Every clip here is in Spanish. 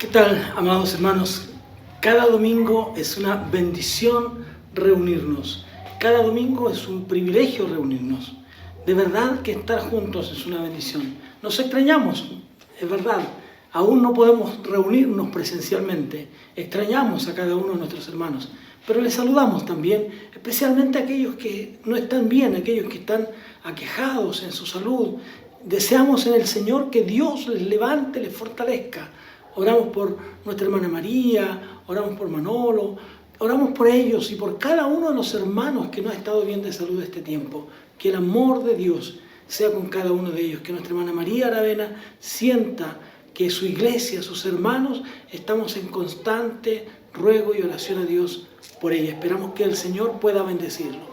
¿Qué tal, amados hermanos? Cada domingo es una bendición reunirnos. Cada domingo es un privilegio reunirnos. De verdad que estar juntos es una bendición. Nos extrañamos, es verdad. Aún no podemos reunirnos presencialmente. Extrañamos a cada uno de nuestros hermanos. Pero les saludamos también, especialmente a aquellos que no están bien, aquellos que están aquejados en su salud. Deseamos en el Señor que Dios les levante, les fortalezca. Oramos por nuestra hermana María, oramos por Manolo, oramos por ellos y por cada uno de los hermanos que no ha estado bien de salud este tiempo. Que el amor de Dios sea con cada uno de ellos. Que nuestra hermana María Aravena sienta que su iglesia, sus hermanos, estamos en constante ruego y oración a Dios por ella. Esperamos que el Señor pueda bendecirlo.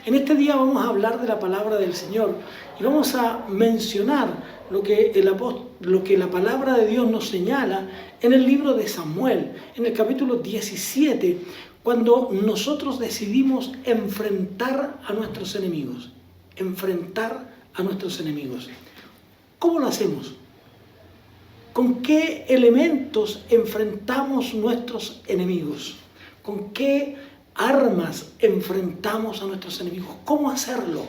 En este día vamos a hablar de la palabra del Señor y vamos a mencionar lo que la palabra de Dios nos señala en el libro de Samuel, en el capítulo 17, cuando nosotros decidimos enfrentar a nuestros enemigos. Enfrentar a nuestros enemigos. ¿Cómo lo hacemos? ¿Con qué elementos enfrentamos nuestros enemigos? ¿Con qué armas enfrentamos a nuestros enemigos? ¿Cómo hacerlo?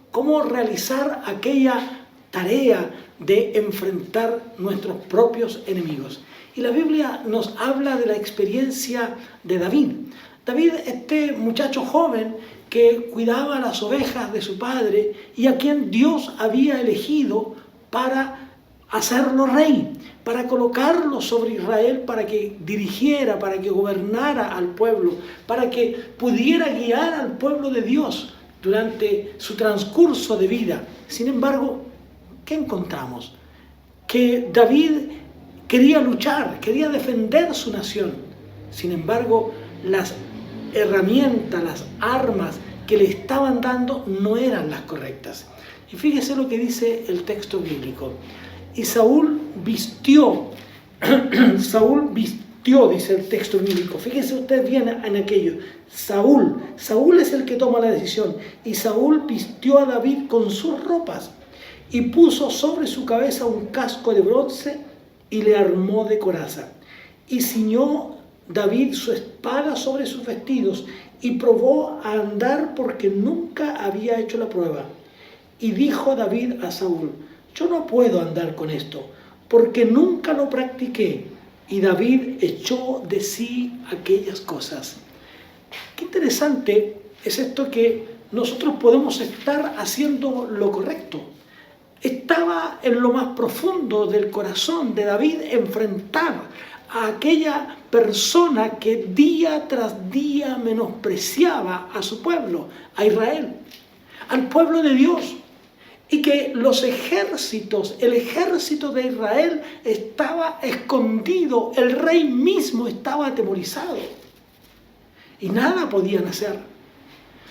¿Cómo realizar aquella tarea de enfrentar nuestros propios enemigos? Y la Biblia nos habla de la experiencia de David. David, este muchacho joven que cuidaba las ovejas de su padre y a quien Dios había elegido para hacerlo rey, para colocarlo sobre Israel, para que dirigiera, para que gobernara al pueblo, para que pudiera guiar al pueblo de Dios durante su transcurso de vida. Sin embargo, ¿qué encontramos? Que David quería luchar, quería defender su nación. Sin embargo, las herramientas, las armas que le estaban dando no eran las correctas. Y fíjese lo que dice el texto bíblico. Y Saúl vistió, dice el texto bíblico. Fíjese usted bien en aquello. Saúl es el que toma la decisión. Y Saúl vistió a David con sus ropas y puso sobre su cabeza un casco de bronce y le armó de coraza. Y ciñó David su espada sobre sus vestidos y probó a andar porque nunca había hecho la prueba. Y dijo David a Saúl: yo no puedo andar con esto, porque nunca lo practiqué. Y David echó de sí aquellas cosas. Qué interesante es esto, que nosotros podemos estar haciendo lo correcto. Estaba en lo más profundo del corazón de David enfrentar a aquella persona que día tras día menospreciaba a su pueblo, a Israel, al pueblo de Dios. Y que los ejércitos, el ejército de Israel estaba escondido, el rey mismo estaba atemorizado y nada podían hacer.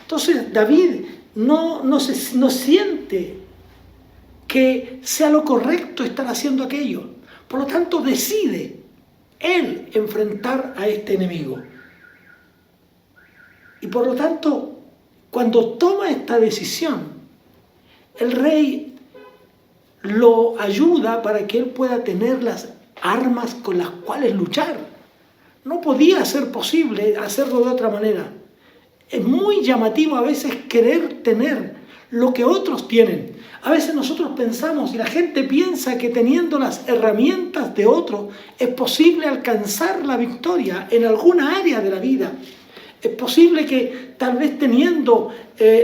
Entonces David no siente que sea lo correcto estar haciendo aquello. Por lo tanto decide él enfrentar a este enemigo. Y por lo tanto, cuando toma esta decisión, el rey lo ayuda para que él pueda tener las armas con las cuales luchar. No podía ser posible hacerlo de otra manera. Es muy llamativo a veces querer tener lo que otros tienen. A veces nosotros pensamos y la gente piensa que teniendo las herramientas de otro es posible alcanzar la victoria en alguna área de la vida. Es posible que tal vez teniendo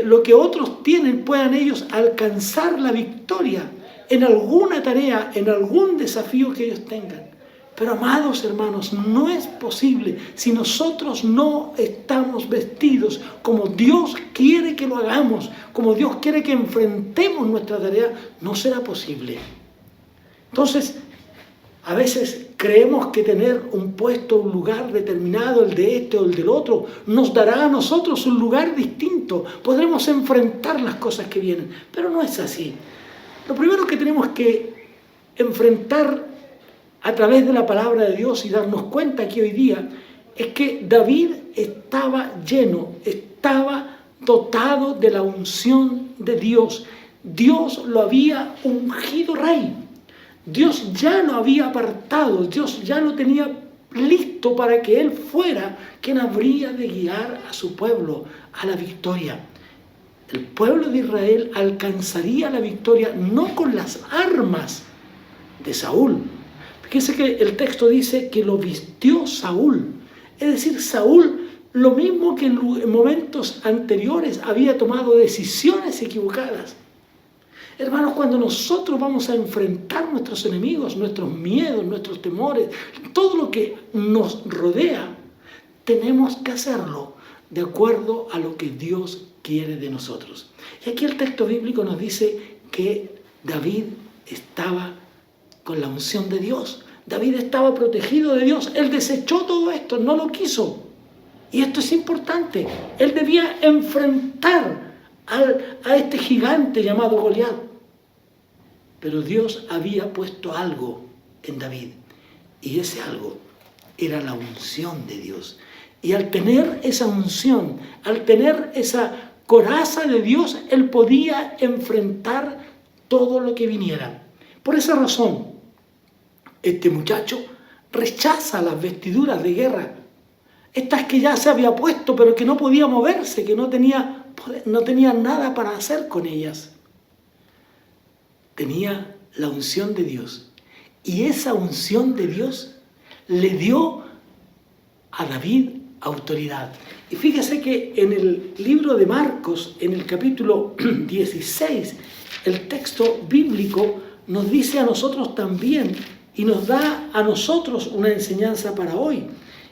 lo que otros tienen puedan ellos alcanzar la victoria en alguna tarea, en algún desafío que ellos tengan. Pero amados hermanos, no es posible si nosotros no estamos vestidos como Dios quiere que lo hagamos, como Dios quiere que enfrentemos nuestra tarea, no será posible. Entonces, a veces creemos que tener un puesto, un lugar determinado, el de este o el del otro, nos dará a nosotros un lugar distinto. Podremos enfrentar las cosas que vienen, pero no es así. Lo primero que tenemos que enfrentar a través de la palabra de Dios y darnos cuenta aquí hoy día es que David estaba lleno, estaba dotado de la unción de Dios. Dios lo había ungido rey. Dios ya lo había apartado, Dios ya lo tenía listo para que Él fuera quien habría de guiar a su pueblo a la victoria. El pueblo de Israel alcanzaría la victoria no con las armas de Saúl. Fíjense que el texto dice que lo vistió Saúl. Es decir, Saúl, lo mismo que en momentos anteriores, había tomado decisiones equivocadas. Hermanos, cuando nosotros vamos a enfrentar nuestros enemigos, nuestros miedos, nuestros temores, todo lo que nos rodea, tenemos que hacerlo de acuerdo a lo que Dios quiere de nosotros. Y aquí el texto bíblico nos dice que David estaba con la unción de Dios. David estaba protegido de Dios. Él desechó todo esto, no lo quiso. Y esto es importante. Él debía enfrentar a este gigante llamado Goliat. Pero Dios había puesto algo en David. Y ese algo era la unción de Dios. Y al tener esa unción, al tener esa coraza de Dios, él podía enfrentar todo lo que viniera. Por esa razón, este muchacho rechaza las vestiduras de guerra. Estas que ya se había puesto, pero que no podía moverse, que no tenía nada para hacer con ellas. Tenía la unción de Dios. Y esa unción de Dios le dio a David autoridad. Y fíjese que en el libro de Marcos, en el capítulo 16, el texto bíblico nos dice a nosotros también y nos da a nosotros una enseñanza para hoy.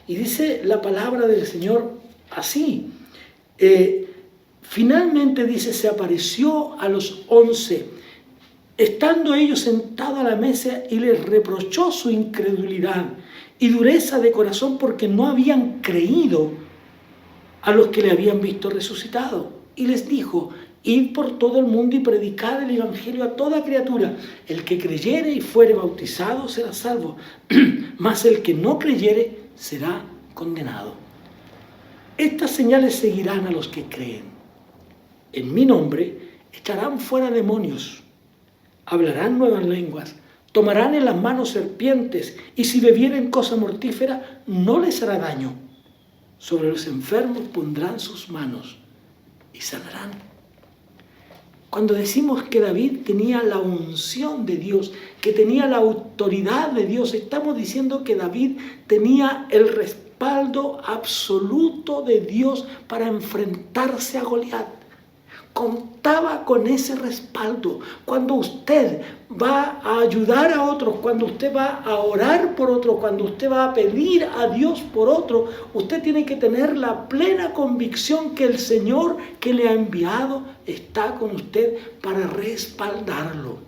Y dice la palabra del Señor así. Finalmente dice, se apareció a los 11, estando ellos sentados a la mesa, y les reprochó su incredulidad y dureza de corazón, porque no habían creído a los que le habían visto resucitado. Y les dijo, id por todo el mundo y predicad el evangelio a toda criatura. El que creyere y fuere bautizado será salvo, mas el que no creyere será condenado. Estas señales seguirán a los que creen. En mi nombre echarán fuera demonios, hablarán nuevas lenguas, tomarán en las manos serpientes, y si bebieren cosa mortífera no les hará daño. Sobre los enfermos pondrán sus manos y sanarán. Cuando decimos que David tenía la unción de Dios, que tenía la autoridad de Dios, estamos diciendo que David tenía el respaldo absoluto de Dios para enfrentarse a Goliat. Contaba con ese respaldo. Cuando usted va a ayudar a otros, cuando usted va a orar por otro, cuando usted va a pedir a Dios por otro, usted tiene que tener la plena convicción que el Señor que le ha enviado está con usted para respaldarlo.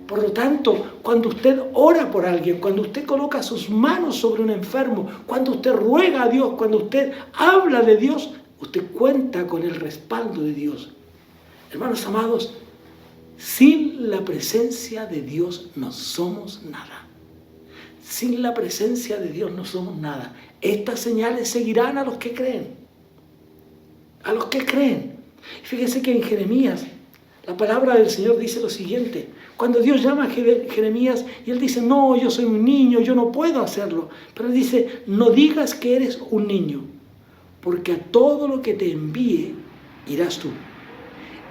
Por lo tanto, cuando usted ora por alguien, cuando usted coloca sus manos sobre un enfermo, cuando usted ruega a Dios, cuando usted habla de Dios, usted cuenta con el respaldo de Dios. Hermanos amados, sin la presencia de Dios no somos nada. Sin la presencia de Dios no somos nada. Estas señales seguirán a los que creen. A los que creen. Fíjense que en Jeremías, la palabra del Señor dice lo siguiente. Cuando Dios llama a Jeremías y él dice, no, yo soy un niño, yo no puedo hacerlo. Pero él dice, no digas que eres un niño, porque a todo lo que te envíe irás tú,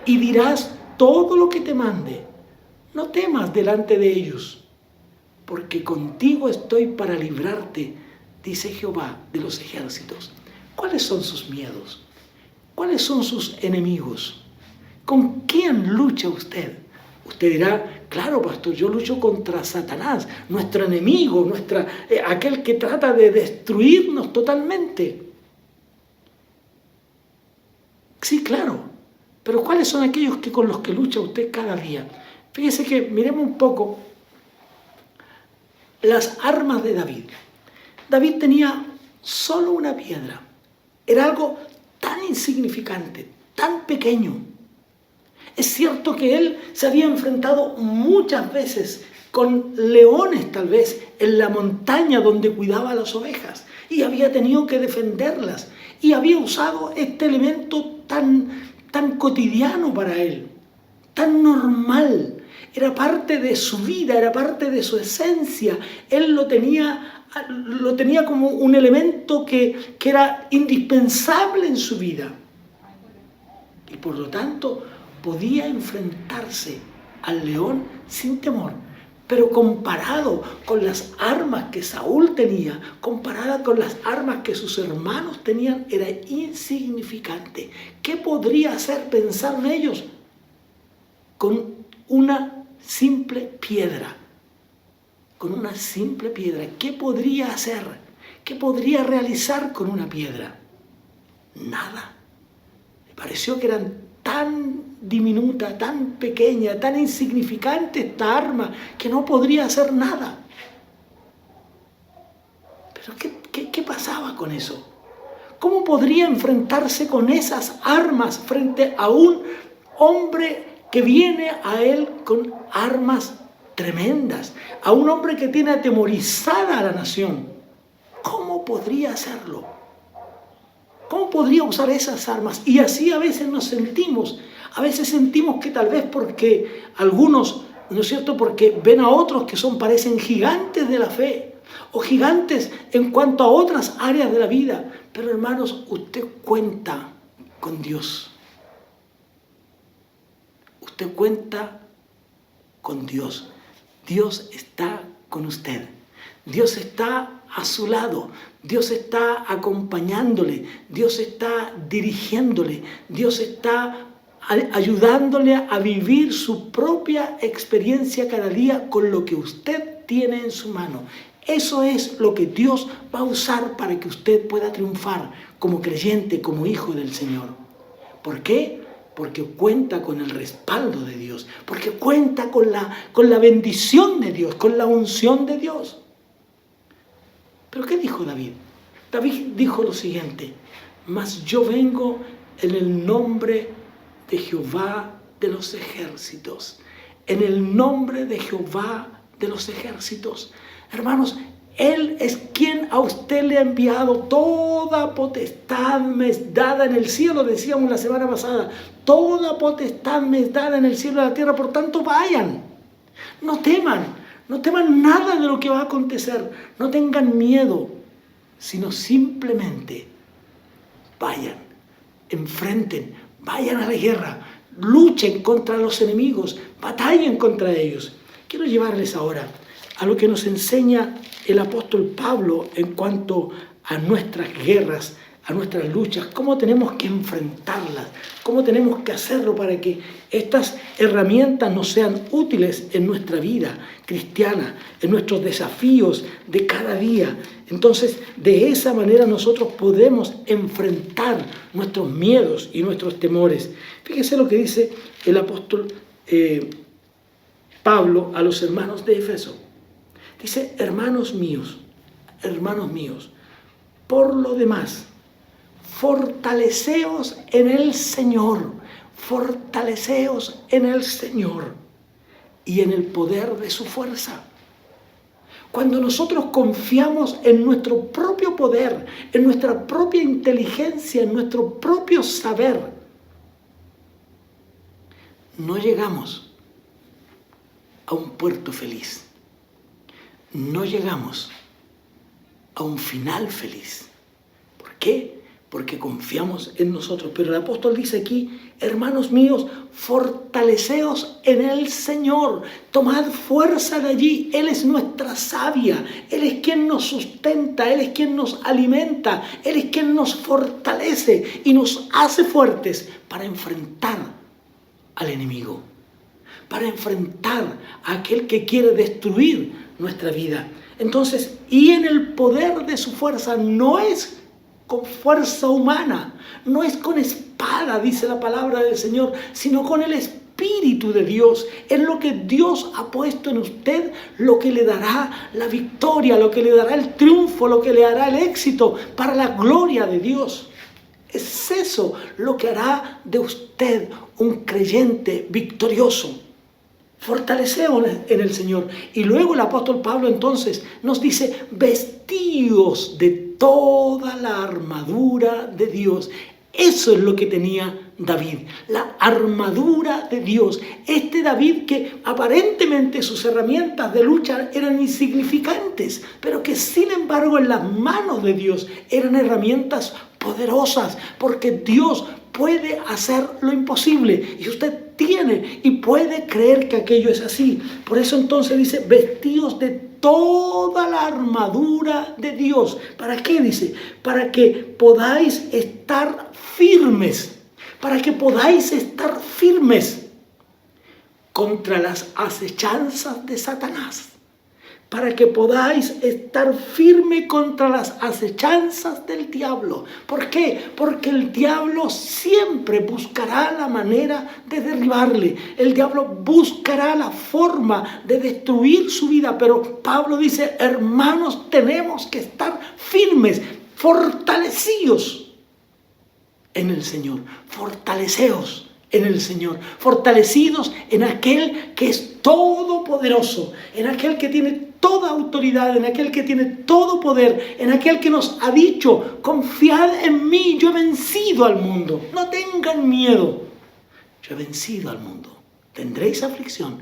y dirás todo lo que te mande. No temas delante de ellos, porque contigo estoy para librarte, dice Jehová de los ejércitos. ¿Cuáles son sus miedos? ¿Cuáles son sus enemigos? ¿Con quién lucha usted? Usted dirá, claro, pastor, yo lucho contra Satanás, nuestro enemigo, aquel que trata de destruirnos totalmente. Sí, claro, pero ¿cuáles son aquellos con los que lucha usted cada día? Fíjese que miremos un poco las armas de David. David tenía solo una piedra. Era algo tan insignificante, tan pequeño. Es cierto que él se había enfrentado muchas veces con leones, tal vez, en la montaña donde cuidaba las ovejas, y había tenido que defenderlas, y había usado este elemento tan cotidiano para él, tan normal. era parte de su vida, era parte de su esencia. Él lo tenía como un elemento que era indispensable en su vida. Y por lo tanto podía enfrentarse al león sin temor. Pero comparado con las armas que Saúl tenía, comparada con las armas que sus hermanos tenían, era insignificante. ¿Qué podría hacer pensar en ellos? Con una simple piedra. Con una simple piedra. ¿Qué podría hacer? ¿Qué podría realizar con una piedra? Nada. Me pareció que eran tan diminuta, tan pequeña, tan insignificante esta arma que no podría hacer nada. Pero ¿qué pasaba con eso? ¿Cómo podría enfrentarse con esas armas frente a un hombre que viene a él con armas tremendas, a un hombre que tiene atemorizada a la nación? ¿Cómo podría hacerlo? ¿Cómo podría usar esas armas? Y así a veces nos sentimos. A veces sentimos que tal vez porque algunos, ¿no es cierto?, porque ven a otros que parecen gigantes de la fe o gigantes en cuanto a otras áreas de la vida. Pero hermanos, usted cuenta con Dios. Usted cuenta con Dios. Dios está con usted. Dios está a su lado. Dios está acompañándole. Dios está dirigiéndole. Dios está ayudándole a vivir su propia experiencia cada día con lo que usted tiene en su mano. Eso es lo que Dios va a usar para que usted pueda triunfar como creyente, como hijo del Señor. ¿Por qué? Porque cuenta con el respaldo de Dios, porque cuenta con la bendición de Dios, con la unción de Dios. ¿Pero qué dijo David? David dijo lo siguiente: mas yo vengo en el nombre de Jehová de los ejércitos, en el nombre de Jehová de los ejércitos. Hermanos, Él es quien a usted le ha enviado toda potestad me es dada en el cielo, decíamos la semana pasada. Toda potestad me es dada en el cielo y en la tierra, por tanto vayan. No teman nada de lo que va a acontecer, no tengan miedo, sino simplemente vayan, enfrenten, vayan a la guerra, luchen contra los enemigos, batallen contra ellos. Quiero llevarles ahora a lo que nos enseña el apóstol Pablo en cuanto a nuestras guerras, a nuestras luchas, cómo tenemos que enfrentarlas, cómo tenemos que hacerlo para que estas herramientas nos sean útiles en nuestra vida cristiana, en nuestros desafíos de cada día. Entonces, de esa manera nosotros podemos enfrentar nuestros miedos y nuestros temores. Fíjese lo que dice el apóstol Pablo a los hermanos de Éfeso. Dice: hermanos míos, por lo demás, fortaleceos en el Señor y en el poder de su fuerza. Cuando nosotros confiamos en nuestro propio poder, en nuestra propia inteligencia, en nuestro propio saber, no llegamos a un puerto feliz. No llegamos a un final feliz. ¿Por qué? Porque confiamos en nosotros. Pero el apóstol dice aquí: hermanos míos, fortaleceos en el Señor. Tomad fuerza de allí. Él es nuestra savia. Él es quien nos sustenta. Él es quien nos alimenta. Él es quien nos fortalece y nos hace fuertes para enfrentar al enemigo, para enfrentar a aquel que quiere destruir nuestra vida. Entonces, y en el poder de su fuerza, no es con fuerza humana, no es con espada, dice la palabra del Señor, sino con el Espíritu de Dios. Es lo que Dios ha puesto en usted, lo que le dará la victoria, lo que le dará el triunfo, lo que le dará el éxito para la gloria de Dios. Es eso lo que hará de usted un creyente victorioso. Fortalecemos en el Señor. Y luego el apóstol Pablo entonces nos dice: vestíos de toda la armadura de Dios. Eso es lo que tenía David, la armadura de Dios. Este David que aparentemente sus herramientas de lucha eran insignificantes, pero que sin embargo en las manos de Dios eran herramientas poderosas, porque Dios puede hacer lo imposible y usted tiene y puede creer que aquello es así. Por eso entonces dice, vestidos de toda la armadura de Dios. ¿Para qué dice? Para que podáis estar firmes. Para que podáis estar firmes contra las acechanzas de Satanás. Para que podáis estar firme contra las acechanzas del diablo. ¿Por qué? Porque el diablo siempre buscará la manera de derribarle. El diablo buscará la forma de destruir su vida. Pero Pablo dice, hermanos, tenemos que estar firmes, fortalecidos en el Señor. Fortaleceos en el Señor, fortalecidos en aquel que es todopoderoso, en aquel que tiene toda autoridad, en aquel que tiene todo poder, en aquel que nos ha dicho, confiad en mí, yo he vencido al mundo, no tengan miedo, yo he vencido al mundo, tendréis aflicción,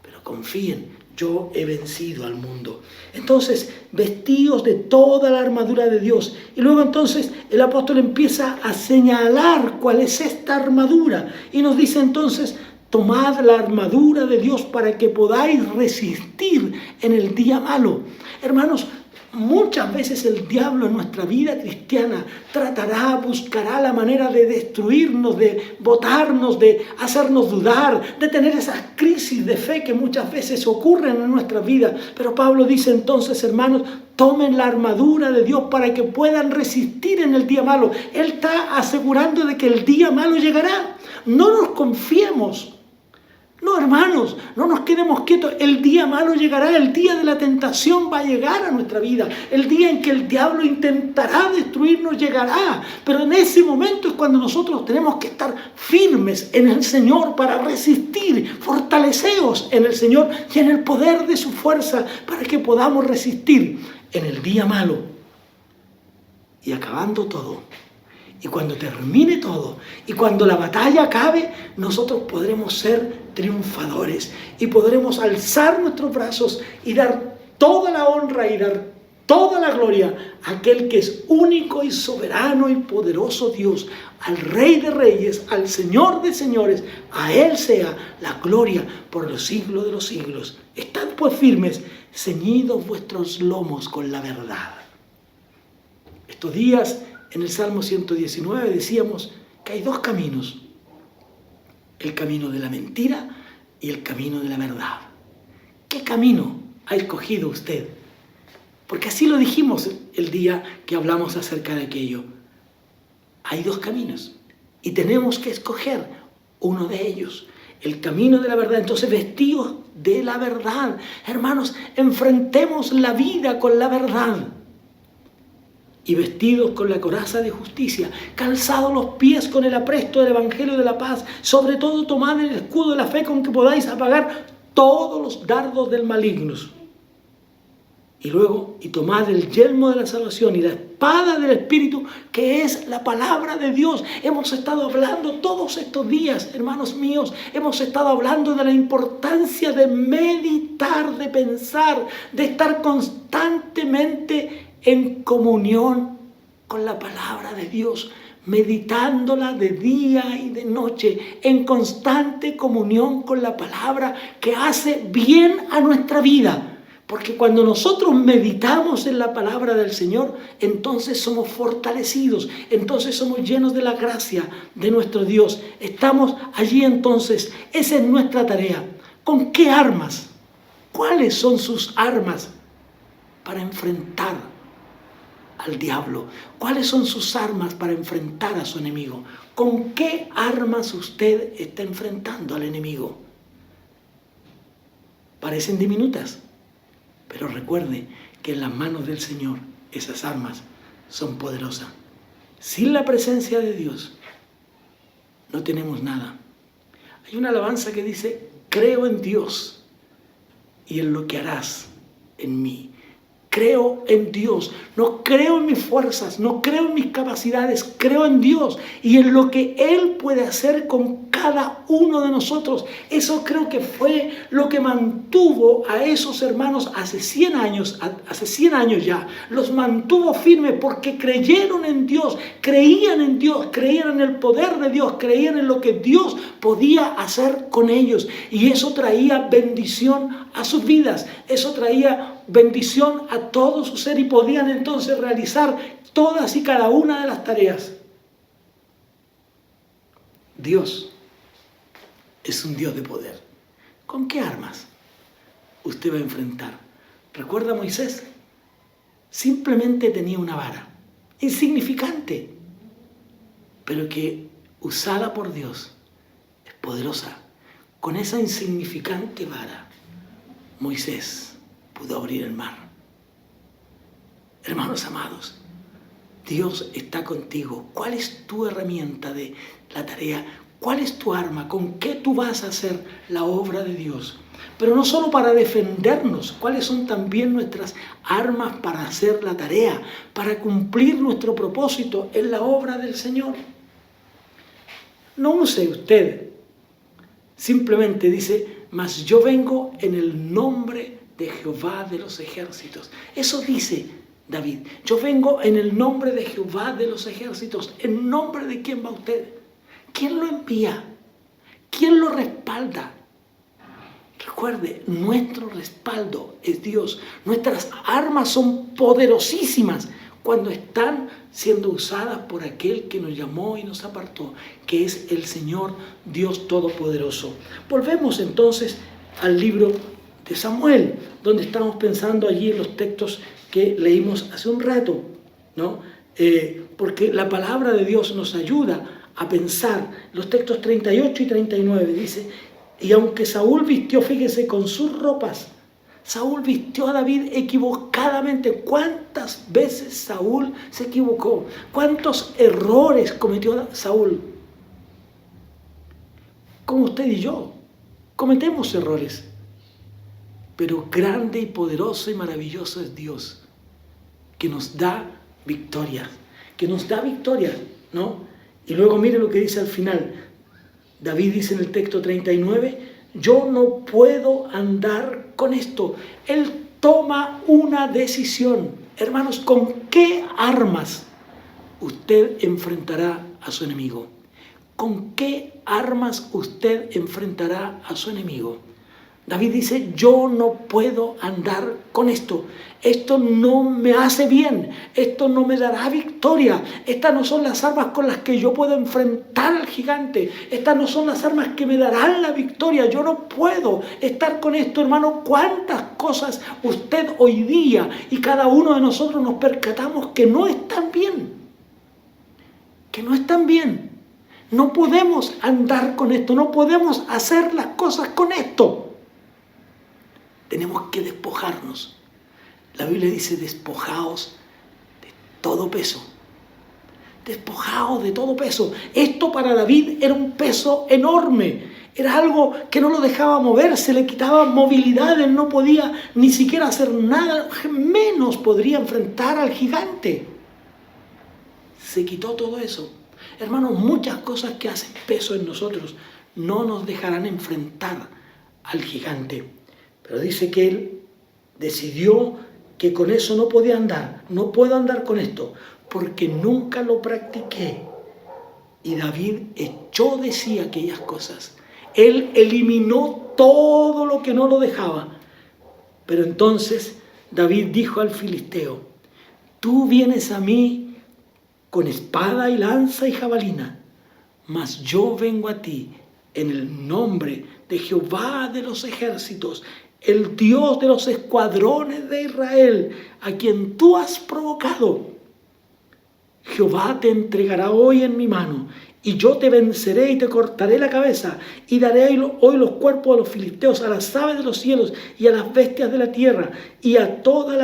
pero confíen, yo he vencido al mundo. Entonces, vestidos de toda la armadura de Dios. Y luego entonces el apóstol empieza a señalar cuál es esta armadura. Y nos dice entonces, tomad la armadura de Dios para que podáis resistir en el día malo. Hermanos, muchas veces el diablo en nuestra vida cristiana buscará la manera de destruirnos, de botarnos, de hacernos dudar, de tener esas crisis de fe que muchas veces ocurren en nuestra vida. Pero Pablo dice entonces, hermanos, tomen la armadura de Dios para que puedan resistir en el día malo. Él está asegurando de que el día malo llegará. No nos confiemos. No, hermanos, no nos quedemos quietos. El día malo llegará, el día de la tentación va a llegar a nuestra vida. El día en que el diablo intentará destruirnos llegará. Pero en ese momento es cuando nosotros tenemos que estar firmes en el Señor para resistir. Fortaleceos en el Señor y en el poder de su fuerza para que podamos resistir en el día malo. Y acabando todo. Y cuando termine todo, y cuando la batalla acabe, nosotros podremos ser triunfadores y podremos alzar nuestros brazos y dar toda la honra y dar toda la gloria a aquel que es único y soberano y poderoso Dios, al Rey de Reyes, al Señor de Señores. A Él sea la gloria por los siglos de los siglos. Estad pues firmes, ceñidos vuestros lomos con la verdad. Estos días, en el Salmo 119 decíamos que hay dos caminos. El camino de la mentira y el camino de la verdad. ¿Qué camino ha escogido usted? Porque así lo dijimos el día que hablamos acerca de aquello. Hay dos caminos y tenemos que escoger uno de ellos. El camino de la verdad. Entonces, vestidos de la verdad. Hermanos, enfrentemos la vida con la verdad. Y vestidos con la coraza de justicia, calzados los pies con el apresto del Evangelio de la paz, sobre todo tomad el escudo de la fe con que podáis apagar todos los dardos del maligno. Y luego, tomad el yelmo de la salvación y la espada del Espíritu, que es la palabra de Dios. Hemos estado hablando todos estos días, hermanos míos, hemos estado hablando de la importancia de meditar, de pensar, de estar constantemente en comunión con la palabra de Dios, meditándola de día y de noche, en constante comunión con la palabra que hace bien a nuestra vida. Porque cuando nosotros meditamos en la palabra del Señor, entonces somos fortalecidos, entonces somos llenos de la gracia de nuestro Dios. Estamos allí entonces, esa es nuestra tarea. ¿Con qué armas? ¿Cuáles son sus armas para enfrentar al diablo? ¿Cuáles son sus armas para enfrentar a su enemigo? ¿Con qué armas usted está enfrentando al enemigo? Parecen diminutas, pero recuerde que en las manos del Señor esas armas son poderosas. Sin la presencia de Dios no tenemos nada. Hay una alabanza que dice, creo en Dios y en lo que harás en mí. creo en Dios, no creo en mis fuerzas, no creo en mis capacidades, creo en Dios y en lo que Él puede hacer con cada uno de nosotros. Eso creo que fue lo que mantuvo a esos hermanos hace 100 años ya. Los mantuvo firmes porque creyeron en Dios, creían en el poder de Dios, creían en lo que Dios podía hacer con ellos. Y eso traía bendición a sus vidas, eso traía bendición a todo su ser y podían entonces realizar todas y cada una de las tareas. Dios es un Dios de poder. ¿Con qué armas usted va a enfrentar? ¿Recuerda a Moisés? Simplemente tenía una vara, insignificante, pero que usada por Dios es poderosa. Con esa insignificante vara, Moisés pudo abrir el mar. Hermanos amados, Dios está contigo. ¿Cuál es tu herramienta de la tarea? ¿Cuál es tu arma? ¿Con qué tú vas a hacer la obra de Dios? Pero no solo para defendernos, ¿cuáles son también nuestras armas para hacer la tarea, para cumplir nuestro propósito en la obra del Señor? No use usted, simplemente dice, mas yo vengo en el nombre de Jehová de los ejércitos. Eso dice David, yo vengo en el nombre de Jehová de los ejércitos. ¿En nombre de quién va usted? ¿Quién lo envía? ¿Quién lo respalda? Recuerde, nuestro respaldo es Dios. Nuestras armas son poderosísimas cuando están siendo usadas por aquel que nos llamó y nos apartó, que es el Señor Dios Todopoderoso. Volvemos entonces al libro de Samuel, donde estamos pensando allí en los textos que leímos hace un rato, ¿no? Porque la palabra de Dios nos ayuda a pensar. Los textos 38 y 39 dice, y aunque Saúl vistió, fíjese, con sus ropas, Saúl vistió a David equivocadamente. ¿Cuántas veces Saúl se equivocó? ¿Cuántos errores cometió Saúl? Como usted y yo, cometemos errores. Pero grande y poderoso y maravilloso es Dios, que nos da victoria, ¿no? Y luego mire lo que dice al final. David dice en el texto 39, yo no puedo andar con esto. Él toma una decisión. Hermanos, ¿con qué armas usted enfrentará a su enemigo? ¿Con qué armas usted enfrentará a su enemigo? David dice, yo no puedo andar con esto. Esto no me hace bien. Esto no me dará victoria. Estas no son las armas con las que yo puedo enfrentar al gigante. Estas no son las armas que me darán la victoria. Yo no puedo estar con esto, hermano. ¿Cuántas cosas usted hoy día y cada uno de nosotros nos percatamos que no están bien? Que no están bien. No podemos andar con esto. No podemos hacer las cosas con esto. Tenemos que despojarnos. La Biblia dice, despojaos de todo peso. Despojaos de todo peso. Esto para David era un peso enorme. Era algo que no lo dejaba moverse, le quitaba movilidad. Él no podía ni siquiera hacer nada, menos podría enfrentar al gigante. Se quitó todo eso. Hermanos, muchas cosas que hacen peso en nosotros no nos dejarán enfrentar al gigante. Pero dice que él decidió que con eso no podía andar. No puedo andar con esto porque nunca lo practiqué. Y David echó de sí aquellas cosas. Él eliminó todo lo que no lo dejaba. Pero entonces David dijo al filisteo, tú vienes a mí con espada y lanza y jabalina, mas yo vengo a ti en el nombre de Jehová de los ejércitos, el Dios de los escuadrones de Israel, a quien tú has provocado. Jehová te entregará hoy en mi mano, y yo te venceré y te cortaré la cabeza, y daré hoy los cuerpos de los filisteos a las aves de los cielos y a las bestias de la tierra, y toda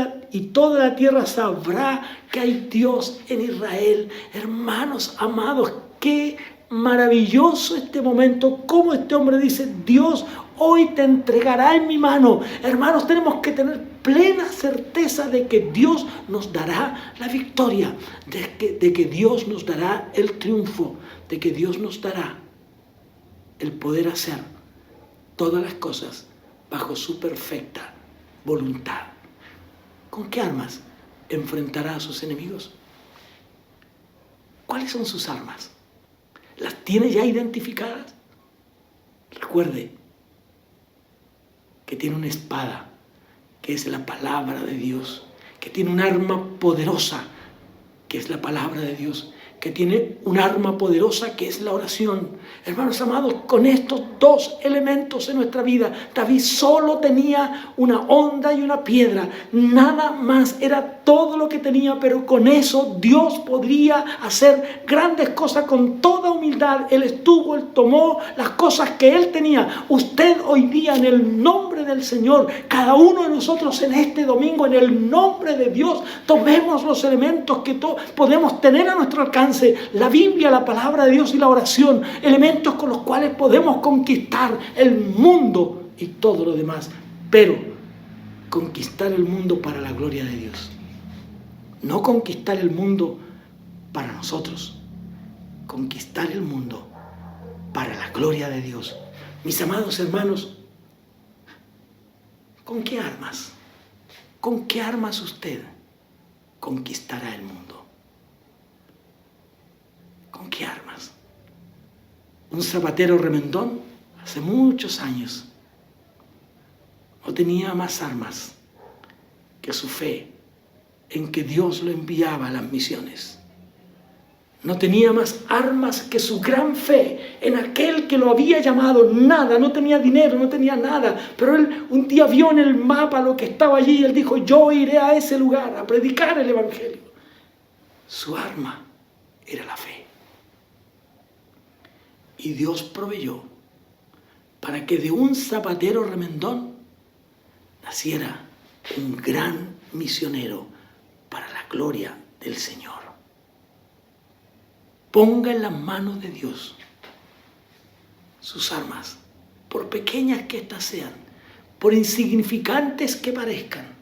la tierra sabrá que hay Dios en Israel. Hermanos amados, qué maravilloso este momento, como este hombre dice, Dios hoy te entregará en mi mano. Hermanos, tenemos que tener plena certeza de que Dios nos dará la victoria, de que Dios nos dará el triunfo, de que Dios nos dará el poder hacer todas las cosas bajo su perfecta voluntad. ¿Con qué armas enfrentará a sus enemigos? ¿Cuáles son sus armas? ¿Las tiene ya identificadas? Recuerde que tiene una espada, que es la palabra de Dios, que tiene un arma poderosa, que es la palabra de Dios, que tiene un arma poderosa, que es la oración. Hermanos amados, con estos dos elementos en nuestra vida, David solo tenía una honda y una piedra, nada más, era todo lo que tenía, pero con eso Dios podría hacer grandes cosas con toda humildad. Él tomó las cosas que él tenía. Usted hoy día, en el nombre del Señor, cada uno de nosotros en este domingo, en el nombre de Dios, tomemos los elementos que podemos tener a nuestro alcance: la Biblia, la palabra de Dios y la oración, elementos con los cuales podemos conquistar el mundo y todo lo demás, pero conquistar el mundo para la gloria de Dios, no conquistar el mundo para nosotros, conquistar el mundo para la gloria de Dios. Mis amados hermanos, ¿con qué armas? ¿Con qué armas usted conquistará el mundo? ¿Con qué armas? Un zapatero remendón, hace muchos años, no tenía más armas que su fe en que Dios lo enviaba a las misiones. No tenía más armas que su gran fe en aquel que lo había llamado. Nada, no tenía dinero, no tenía nada, pero él un día vio en el mapa lo que estaba allí y él dijo: yo iré a ese lugar a predicar el evangelio. Su arma era la fe. Y Dios proveyó para que de un zapatero remendón naciera un gran misionero para la gloria del Señor. Ponga en las manos de Dios sus armas, por pequeñas que éstas sean, por insignificantes que parezcan,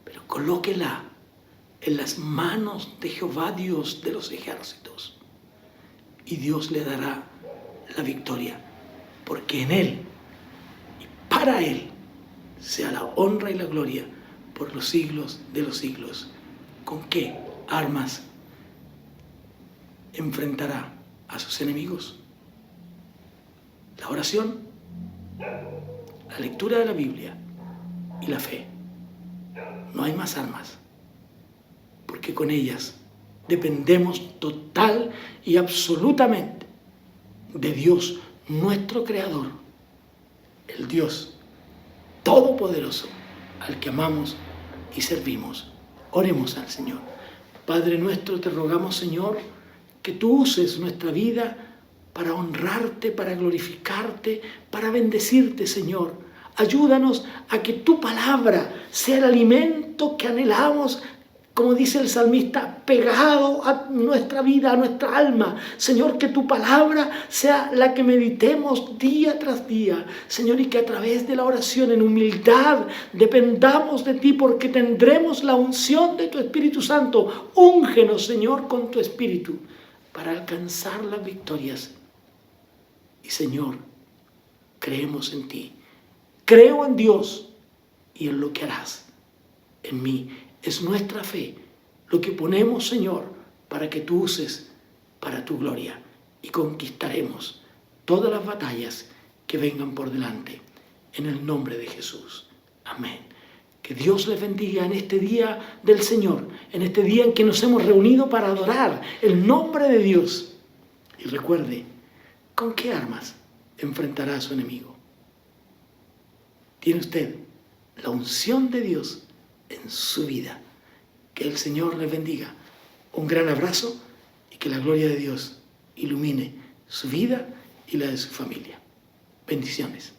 pero colóquela en las manos de Jehová, Dios de los ejércitos, y Dios le dará la victoria, porque en Él y para Él sea la honra y la gloria por los siglos de los siglos. ¿Con qué armas enfrentará a sus enemigos? La oración, la lectura de la Biblia y la fe. No hay más armas, porque con ellas dependemos total y absolutamente de Dios, nuestro Creador, el Dios Todopoderoso, al que amamos y servimos. Oremos al Señor. Padre nuestro, te rogamos, Señor, que tú uses nuestra vida para honrarte, para glorificarte, para bendecirte, Señor. Ayúdanos a que tu palabra sea el alimento que anhelamos, como dice el salmista, pegado a nuestra vida, a nuestra alma. Señor, que tu palabra sea la que meditemos día tras día. Señor, y que a través de la oración en humildad dependamos de ti, porque tendremos la unción de tu Espíritu Santo. Úngenos, Señor, con tu Espíritu para alcanzar las victorias. Y Señor, creemos en ti. Creo en Dios y en lo que harás en mí. Es nuestra fe lo que ponemos, Señor, para que tú uses para tu gloria, y conquistaremos todas las batallas que vengan por delante, en el nombre de Jesús. Amén. Que Dios les bendiga en este día del Señor, en este día en que nos hemos reunido para adorar el nombre de Dios. Y recuerde, ¿con qué armas enfrentará a su enemigo? Tiene usted la unción de Dios en su vida. Que el Señor les bendiga. Un gran abrazo y que la gloria de Dios ilumine su vida y la de su familia. Bendiciones.